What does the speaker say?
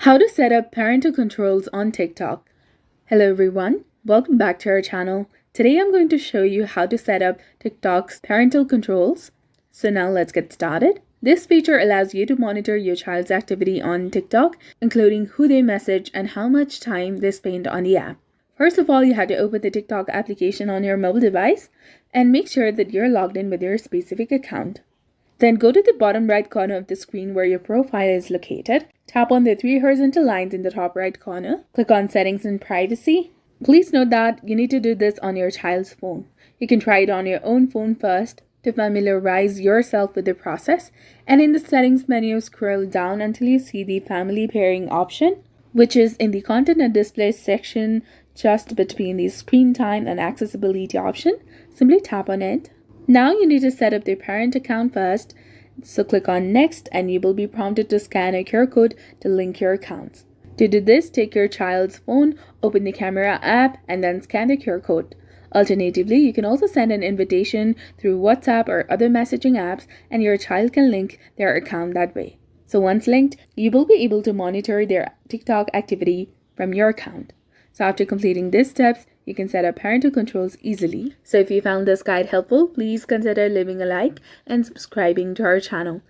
How to set up parental controls on TikTok. Hello everyone, welcome back to our channel. Today I'm going to show you how to set up TikTok's parental controls. So now let's get started. This feature allows you to monitor your child's activity on TikTok, including who they message and how much time they spend on the app. First of all, you have to open the TikTok application on your mobile device and make sure that you're logged in with your specific account. Then go to the bottom right corner of the screen where your profile is located. Tap on the three horizontal lines in the top right corner. Click on Settings and Privacy. Please note that you need to do this on your child's phone. You can try it on your own phone first to familiarize yourself with the process. And in the Settings menu, scroll down until you see the Family Pairing option, which is in the Content and Display section just between the Screen Time and Accessibility option. Simply tap on it. Now you need to set up the parent account first, so click on Next and you will be prompted to scan a QR code to link your accounts. To do this, take your child's phone, open the camera app and then scan the QR code. Alternatively, you can also send an invitation through WhatsApp or other messaging apps and your child can link their account that way. So once linked, you will be able to monitor their TikTok activity from your account. So after completing these steps, you can set up parental controls easily. So if you found this guide helpful, please consider leaving a like and subscribing to our channel.